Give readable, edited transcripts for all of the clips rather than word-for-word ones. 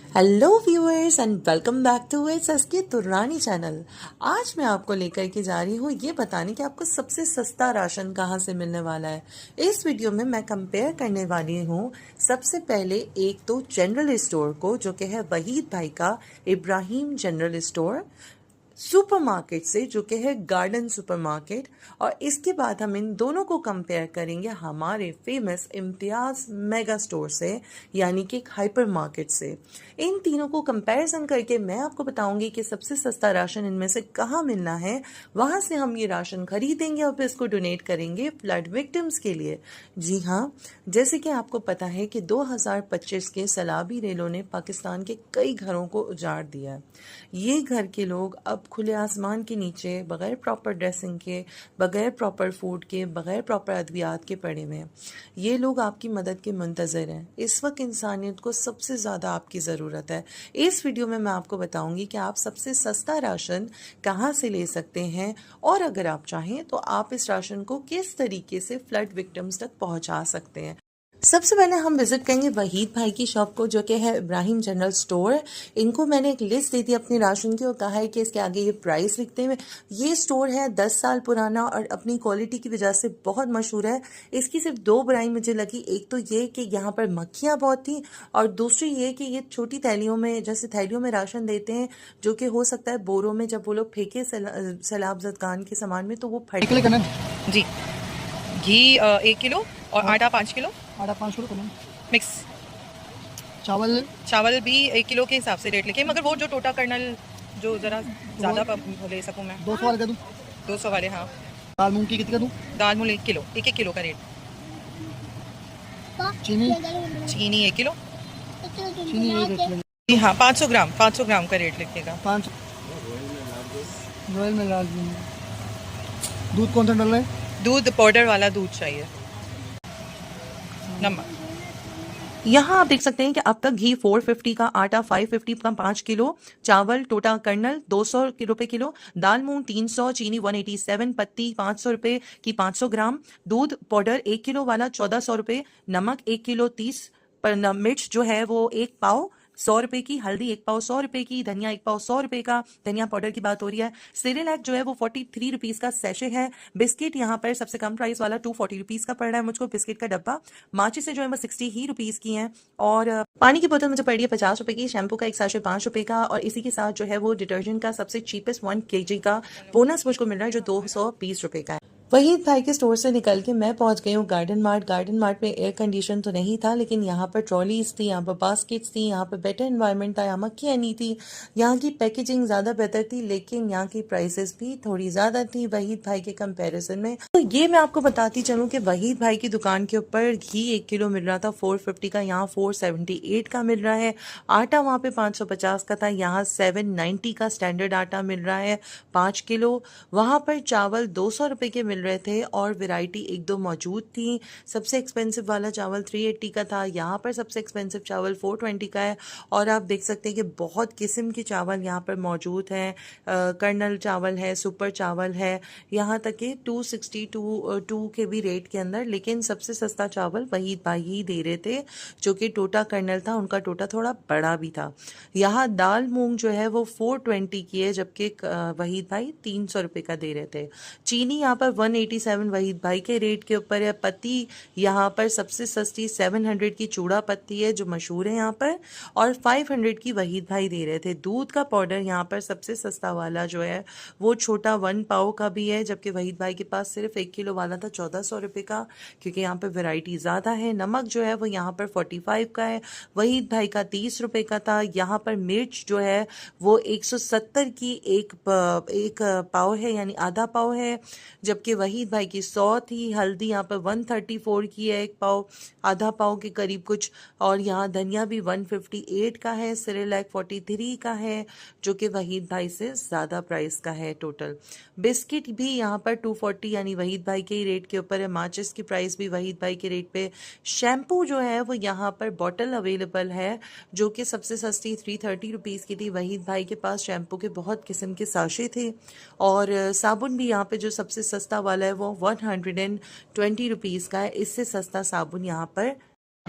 Hello viewers and welcome back to its SK Turani channel. आज मैं आपको लेकर के जा रही हूँ ये बताने कि आपको सबसे सस्ता राशन कहाँ से मिलने वाला है। इस वीडियो में मैं कंपेयर करने वाली हूँ सबसे पहले एक तो जनरल स्टोर को, जो कि है वहीद भाई का इब्राहिम जनरल स्टोर, सुपरमार्केट से जो कि है गार्डन सुपरमार्केट, और इसके बाद हम इन दोनों को कंपेयर करेंगे हमारे फेमस इम्तियाज मेगा स्टोर से, यानी कि एक हाइपर मार्केट से। इन तीनों को कंपैरिजन करके मैं आपको बताऊंगी कि सबसे सस्ता राशन इनमें से कहाँ मिलना है। वहां से हम ये राशन खरीदेंगे और फिर इसको डोनेट करेंगे फ्लड विक्टिम्स के लिए। जी हाँ, जैसे कि आपको पता है कि 2025 के सैलाबी रेलों ने पाकिस्तान के कई घरों को उजाड़ दिया है। ये घर के लोग अब खुले आसमान के नीचे बगैर प्रॉपर ड्रेसिंग के, बगैर प्रॉपर फूड के, बगैर प्रॉपर अद्वियात के पड़े हुए हैं। ये लोग आपकी मदद के मुंतज़र हैं। इस वक्त इंसानियत को सबसे ज़्यादा आपकी ज़रूरत है। इस वीडियो में मैं आपको बताऊंगी कि आप सबसे सस्ता राशन कहाँ से ले सकते हैं, और अगर आप चाहें तो आप इस राशन को किस तरीके से फ्लड विक्टिम्स तक पहुँचा सकते हैं। सबसे पहले हम विजिट करेंगे वहीद भाई की शॉप को, जो कि है इब्राहिम जनरल स्टोर। इनको मैंने एक लिस्ट दी थी अपनी राशन की और कहा है कि इसके आगे ये प्राइस लिखते हुए। ये स्टोर है 10 साल पुराना और अपनी क्वालिटी की वजह से बहुत मशहूर है। इसकी सिर्फ दो बुराई मुझे लगी, एक तो ये कि यहाँ पर मक्खियाँ बहुत थी, और दूसरी ये कि ये छोटी थैलियों में, जैसे थैलियों में राशन देते हैं, जो कि हो सकता है बोरों में जब वो लोग फेंके सैलाब जदगान के सामान में तो वो फट जी। घी 1 किलो और आटा 5 किलो। आटा 5 किलो कलम मिक्स। चावल चावल भी 1 किलो के हिसाब से रेट लिखे, मगर वो जो टोटा कर्नल जो ज़रा ज़्यादा ले सकूँ मैं। 200 वाले दे दूँ। 200 वाले, हाँ। दाल मूंग की कितनी का दूँ? दाल मूल 1 किलो, एक किलो का रेट। चीनी चीनी 1 किलो। चीनी एक किलो। जी हाँ, 500 ग्राम का रेट लिखिएगा। 5 रॉयल में डाल दूँ। दूध कौन सा डाल रहे हैं? दूध पाउडर वाला दूध चाहिए। नमक। यहाँ आप देख सकते हैं कि अब तक घी 450 का, आटा 550 का 5 किलो, चावल टोटा कर्नल 200 रुपए किलो, दाल मूंग 300, चीनी 187, पत्ती 500 रुपए की 500 ग्राम, दूध पाउडर 1 किलो वाला 1400 रुपए, नमक 1 किलो 30 पर, मिर्च जो है वो 1 पाव 100 रुपए की, हल्दी 1 पाव 100 रुपए की, धनिया 1 पाव 100 रुपए का, धनिया पाउडर की बात हो रही है। सिरिलैक जो है वो 43 रुपीज का सैशे है। बिस्किट यहाँ पर सबसे कम प्राइस वाला 240 रुपीज का पड़ रहा है मुझको, बिस्किट का डब्बा। माचिस से जो है वो 60 ही रुपीज की हैं, और पानी की बोतल मुझे पड़ रही है 50 रुपए की, शैम्पू का एक सैशे 5 रुपए का, और इसी के साथ जो है वो डिटर्जेंट का सबसे चीपेस्ट 1 kg का बोनस मुझको मिल रहा है, जो 220 रुपए का है। वहीद भाई के स्टोर से निकल के मैं पहुंच गई हूँ गार्डन मार्ट। गार्डन मार्ट में एयर कंडीशन तो नहीं था, लेकिन यहाँ पर ट्रॉलीज थी, यहाँ पर बास्केट्स थी, यहाँ पर बेटर एनवायरनमेंट था, यहाँ मक्खियाँ नहीं थी, यहाँ की पैकेजिंग ज़्यादा बेहतर थी, लेकिन यहाँ की प्राइसेस भी थोड़ी ज़्यादा थी वहीद भाई के कंपैरिजन में। तो ये मैं आपको बताती चलूँ कि वहीद भाई की दुकान के ऊपर घी 1 किलो मिल रहा था 450 का, यहाँ 478 का मिल रहा है। आटा वहाँ पे 550 का था, यहाँ 790 का स्टैंडर्ड आटा मिल रहा है 5 किलो। वहाँ पर चावल 200 रुपए के मिल रहे थे, और वैरायटी एक दो मौजूद थी। सबसे एक्सपेंसिव वाला चावल 380 का था, यहाँ पर सबसे एक्सपेंसिव चावल 420 का है। और आप देख सकते हैं कि बहुत किस्म के चावल यहाँ पर मौजूद हैं। कर्नल चावल है, सुपर चावल है, यहाँ तक कि 262 के भी रेट के अंदर। लेकिन सबसे सस्ता चावल वहीद भाई ही दे रहे थे, जो कि टोटा कर्नल था, उनका टोटा थोड़ा बड़ा भी था। यहाँ दाल मूंग जो है वो 420 की है, जबकि वहीद भाई 300 रुपये का दे रहे थे। चीनी यहाँ पर 187 वहीद भाई के रेट के ऊपर है। पत्ती यहाँ पर सबसे सस्ती 700 की चूड़ा पत्ती है, जो मशहूर है यहाँ पर, और 500 की वहीद भाई दे रहे थे। दूध का पाउडर यहाँ पर सबसे सस्ता वाला जो है वो छोटा 1 पाव का भी है, जबकि वहीद भाई के पास सिर्फ 1 किलो वाला था 1400 रुपये का, क्योंकि यहाँ पर वैरायटी ज़्यादा है। नमक जो है वो यहाँ पर 45 का है, वहीद भाई का 30 रुपये का था। यहाँ पर मिर्च जो है वो 170 की एक पाव है, यानी आधा पाव है, जबकि वहीद भाई की 100 थी। हल्दी यहाँ पर 134 की है, 1 पाव, आधा पाव के करीब कुछ, और यहाँ धनिया भी 158 का है। सिरिलैक 43 का है, जो कि वहीद भाई से ज़्यादा प्राइस का है टोटल। बिस्किट भी यहाँ पर 240 यानी वहीद भाई के ही रेट के ऊपर है। माचिस की प्राइस भी वहीद भाई के रेट पे। शैम्पू जो है वो यहाँ पर बॉटल अवेलेबल है, जो कि सबसे सस्ती 330 रुपीज़ की थी। वहीद भाई के पास शैम्पू के बहुत किस्म के साशे थे, और साबुन भी यहाँ पे जो सबसे सस्ता वाला है वो 120 रुपीज़ का है। इससे सस्ता साबुन यहाँ पर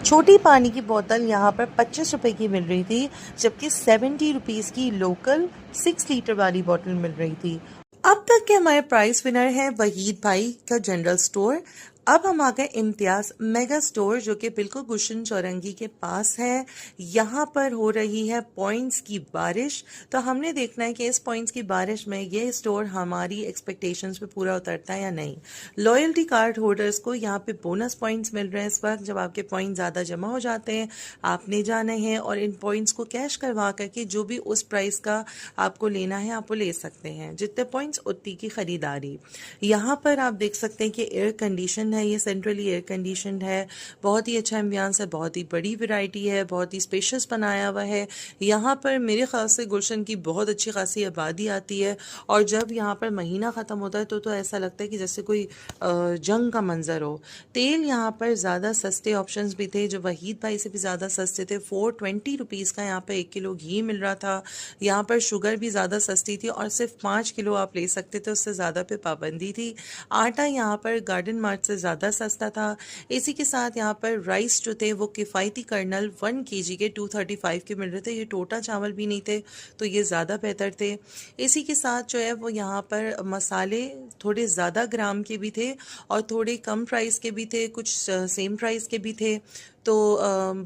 छोटी पानी की बोतल यहाँ पर 25 रुपए की मिल रही थी, जबकि 70 रुपीज़ की लोकल 6 लीटर वाली बोतल मिल रही थी। अब तक के हमारे प्राइस विनर हैं वहीद भाई का जनरल स्टोर। अब हम आ गए इम्तियाज मेगा स्टोर, जो कि बिल्कुल गुलशन चौरंगी के पास है। यहाँ पर हो रही है पॉइंट्स की बारिश, तो हमने देखना है कि इस पॉइंट्स की बारिश में ये स्टोर हमारी एक्सपेक्टेशंस पे पूरा उतरता है या नहीं। लॉयल्टी कार्ड होल्डर्स को यहाँ पे बोनस पॉइंट्स मिल रहे हैं इस वक्त। जब आपके पॉइंट ज़्यादा जमा हो जाते हैं, आपने जाने हैं और इन पॉइंट्स को कैश करवा करके जो भी उस प्राइस का आपको लेना है आप वो ले सकते हैं। जितने पॉइंट्स उतनी की खरीदारी। यहाँ पर आप देख सकते हैं कि एयर कंडीशन है, ये सेंट्रली एयर कंडीशनड है, बहुत ही अच्छा एम्बियंस है, बहुत ही बड़ी वैरायटी है, बहुत ही स्पेशियस बनाया हुआ है। यहाँ पर मेरे ख्याल से गुलशन की बहुत अच्छी खासी आबादी आती है, और जब यहाँ पर महीना ख़त्म होता है तो ऐसा लगता है कि जैसे कोई जंग का मंजर हो। तेल यहाँ पर ज़्यादा सस्ते ऑप्शंस भी थे, जो वहीद भाई से भी ज़्यादा सस्ते थे। 420 रुपीज़ का यहाँ पर 1 किलो घी मिल रहा था। यहाँ पर शुगर भी ज़्यादा सस्ती थी और सिर्फ 5 किलो आप ले सकते थे, उससे ज़्यादा पे पाबंदी थी। आटा यहाँ पर गार्डन मार्ट से ज़्यादा सस्ता था। इसी के साथ यहाँ पर राइस जो थे वो किफ़ायती कर्नल 1 kg के 235 के मिल रहे थे। ये टोटा चावल भी नहीं थे, तो ये ज़्यादा बेहतर थे। इसी के साथ जो है वो यहाँ पर मसाले थोड़े ज़्यादा ग्राम के भी थे और थोड़े कम प्राइस के भी थे, कुछ सेम प्राइस के भी थे। तो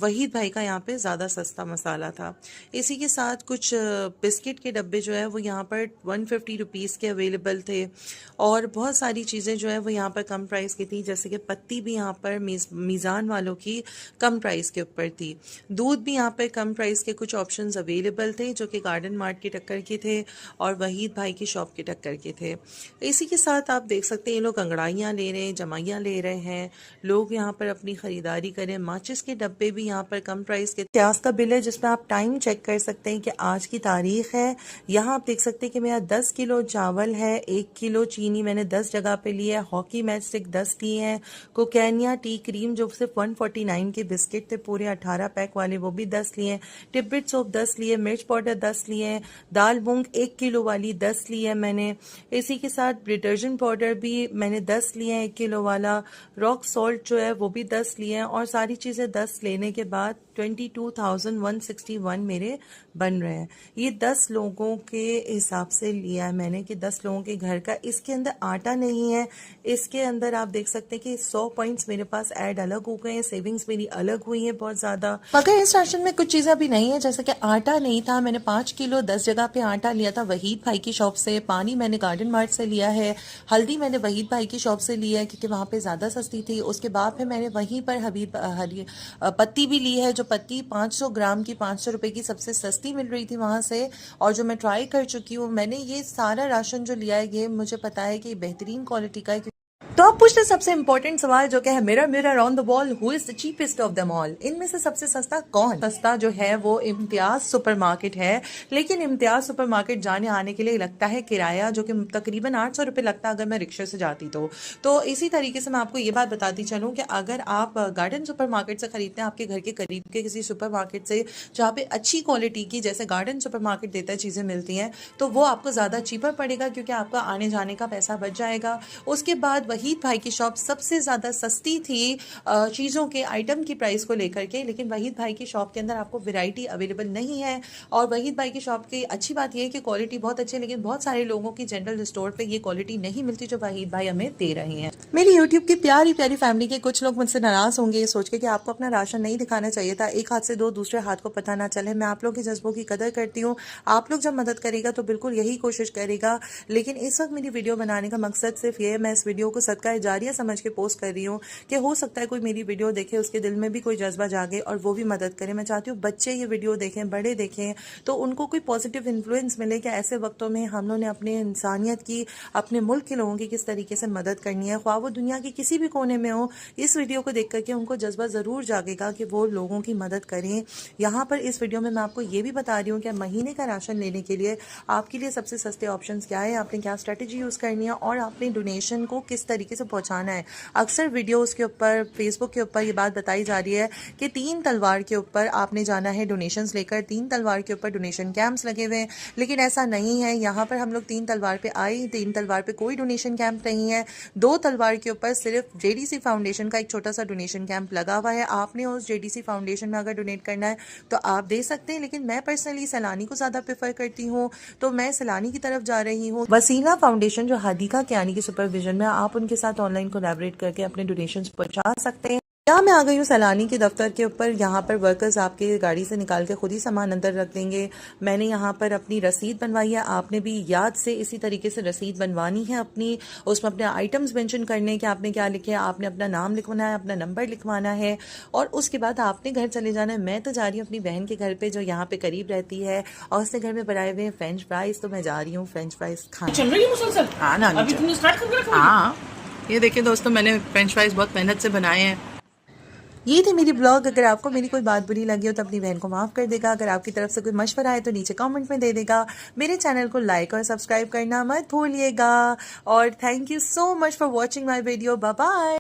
वहीद भाई का यहाँ पे ज़्यादा सस्ता मसाला था। इसी के साथ कुछ बिस्किट के डब्बे जो है वो यहाँ पर 150 रुपीज़ के अवेलेबल थे, और बहुत सारी चीज़ें जो है वो यहाँ पर कम प्राइस की थी, जैसे कि पत्ती भी यहाँ पर मीज़ान वालों की कम प्राइस के ऊपर थी। दूध भी यहाँ पर कम प्राइस के कुछ ऑप्शंस अवेलेबल थे, जो कि गार्डन मार्ट के टक्कर के थे और वहीद भाई की शॉप के टक्कर के थे। इसी के साथ आप देख सकते हैं ये लोग अंगड़ाइयाँ ले रहे हैं, जमाइयाँ ले रहे हैं, लोग यहाँ पर अपनी ख़रीदारी करें। माचिस के डब्बे भी यहाँ पर कम प्राइस के। इम्तियाज का बिल है जिसमें आप टाइम चेक कर सकते हैं कि आज की तारीख है। यहाँ आप देख सकते हैं कि मेरा 10 किलो चावल है, 1 किलो चीनी मैंने 10 जगह पे ली है, हॉकी मैच स्टिक 10 लिए हैं, कोकैनिया टी क्रीम जो सिर्फ 149 के बिस्किट थे पूरे 18 पैक वाले वो भी 10 लिए हैं, टिब्बिट सोप 10 लिए, मिर्च पाउडर 10 लिए हैं, दाल मूंग 1 किलो वाली 10 ली है मैंने। इसी के साथ डिटर्जेंट पाउडर भी मैंने 10 लिए हैं 1 किलो वाला, रॉक सॉल्ट जो है वो भी 10 लिए हैं, और सारी चीज़ें 10 लेने के बाद 22,161 मेरे बन रहे हैं। ये 10 लोगों के हिसाब से लिया है मैंने कि 10 लोगों के घर का। इसके अंदर आटा नहीं है, इसके अंदर आप देख सकते हैं कि 100 पॉइंट्स मेरे पास ऐड अलग हो गए हैं, सेविंग्स मेरी अलग हुई है बहुत ज़्यादा। मगर इस राशन में कुछ चीज़ें भी नहीं है, जैसे कि आटा नहीं था, मैंने 5 किलो 10 जगह पे आटा लिया था वहीद भाई की शॉप से। पानी मैंने गार्डन मार्ट से लिया है। हल्दी मैंने वहीद भाई की शॉप से लिया है क्योंकि वहाँ पे ज़्यादा सस्ती थी। उसके बाद फिर मैंने वहीं पर पत्ती भी ली है, जो पत्ती 500 ग्राम की 500 रुपए की सबसे सस्ती मिल रही थी वहाँ से, और जो मैं ट्राई कर चुकी हूँ। मैंने ये सारा राशन जो लिया है ये मुझे पता है कि बेहतरीन क्वालिटी का है। तो आप पूछते सबसे इंपॉर्टेंट सवाल जो कि है mirror mirror on the wall, who is the cheapest of them all? इनमें से सबसे सस्ता कौन? सस्ता जो है वो इम्तियाज सुपरमार्केट है, लेकिन इम्तियाज सुपरमार्केट जाने आने के लिए लगता है किराया, जो कि तकरीबन 800 रुपये लगता है अगर मैं रिक्शे से जाती तो इसी तरीके से मैं आपको ये बात बताती चलूँ कि अगर आप गार्डन सुपरमार्केट से खरीदते हैं, आपके घर के करीब के किसी सुपरमार्केट से जहाँ पे अच्छी क्वालिटी की, जैसे गार्डन सुपरमार्केट देता है, चीज़ें मिलती हैं, तो वो आपको ज़्यादा चीपर पड़ेगा क्योंकि आपका आने जाने का पैसा बच जाएगा। उसके बाद वहीद भाई की शॉप सबसे ज़्यादा सस्ती थी चीज़ों के आइटम की प्राइस को लेकर के, लेकिन वहीद भाई की शॉप के अंदर आपको वैरायटी अवेलेबल नहीं है। और वहीद भाई की शॉप की अच्छी बात यह है कि क्वालिटी बहुत अच्छी है, लेकिन बहुत सारे लोगों की जनरल स्टोर पे ये क्वालिटी नहीं मिलती जो वहीद भाई हमें दे रहे हैं। मेरी यूट्यूब की प्यारी प्यारी फैमिली के कुछ लोग मुझसे नाराज़ होंगे ये सोच के कि आपको अपना राशन नहीं दिखाना चाहिए था, एक हाथ से दो दूसरे हाथ को पता ना चले। मैं आप लोग के जज्बों की कदर करती हूँ, आप लोग जब मदद करेगा तो बिल्कुल यही कोशिश करेगा, लेकिन इस वक्त मेरी वीडियो बनाने का मकसद सिर्फ ये है, मैं इस वीडियो को सदका जारिया समझ के पोस्ट कर रही हूँ कि हो सकता है कोई मेरी वीडियो देखे, उसके दिल में भी कोई जज्बा जागे और वो भी मदद करे। मैं चाहती हूँ बच्चे ये वीडियो देखें, बड़े देखें, तो उनको कोई पॉजिटिव इन्फ्लुएंस मिले कि ऐसे वक्तों में हम लोगों ने अपने इंसानियत की, अपने मुल्क के लोगों की किस तरीके से मदद करनी है, ख्वाह वो दुनिया के किसी भी कोने में हो। इस वीडियो को देख करके उनको जज्बा ज़रूर जागेगा कि वो लोगों की मदद करें। यहाँ पर इस वीडियो में मैं आपको ये भी बता रही हूँ कि महीने का राशन लेने के लिए आपके लिए सबसे सस्ते ऑप्शंस क्या है, आपने क्या स्ट्रेटेजी यूज़ करनी है और आपने डोनेशन को किस तरीके तरीके से पहुंचाना है। अक्सर वीडियोस के ऊपर, फेसबुक के ऊपर ये बात बताई जा रही है कि 3 तलवार के ऊपर आपने जाना है डोनेशंस लेकर, 3 तलवार के ऊपर डोनेशन कैंप्स लगे हुए हैं, लेकिन ऐसा नहीं है। यहाँ पर हम लोग 3 तलवार पे आए, 3 तलवार पे कोई डोनेशन कैंप नहीं है। 2 तलवार के ऊपर सिर्फ JDC फाउंडेशन का एक छोटा सा डोनेशन कैंप लगा हुआ है। आपने उस JDC फाउंडेशन में अगर डोनेट करना है तो आप दे सकते हैं, लेकिन मैं पर्सनली सैलानी को ज़्यादा प्रेफर करती हूँ, तो मैं सैलानी की तरफ जा रही हूँ। वसीला फाउंडेशन जो हादिका कियानी की सुपरविजन में, आप उनके साथ ऑनलाइन कोलैबोरेट करके अपने डोनेशंस पहुंचा सकते हैं। यहाँ मैं आ गई हूँ सैलानी के दफ्तर के ऊपर। यहाँ पर वर्कर्स आपके गाड़ी से निकाल के खुद ही सामान अंदर रख देंगे। मैंने यहाँ पर अपनी रसीद बनवाई है, आपने भी याद से इसी तरीके से रसीद बनवानी है अपनी। उसमें अपने आइटम्स मेंशन करने कि आपने क्या लिखे, आपने अपना नाम लिखवाना है, अपना नंबर लिखवाना है, और उसके बाद आपने घर चले जाना है। मैं तो जा रही हूँ अपनी बहन के घर पे जो यहाँ पे करीब रहती है, और उसने घर में बनाए हुए हैं फ्रेंच फ्राइज, तो मैं जा रही हूँ फ्रेंच फ्राइज खाने। चल रही है मुसलसल? हाँ ना, अभी तुमने स्टार्ट कर रखा है? हाँ, ये देखिए दोस्तों, मैंने फ्रेंच फ्राइज बहुत मेहनत से बनाए हैं। ये थी मेरी ब्लॉग। अगर आपको मेरी कोई बात बुरी लगी हो तो अपनी बहन को माफ़ कर देगा। अगर आपकी तरफ से कोई मशवरा है तो नीचे कमेंट में दे देगा। मेरे चैनल को लाइक और सब्सक्राइब करना मत भूलिएगा। और thank you so much for watching my video. Bye bye.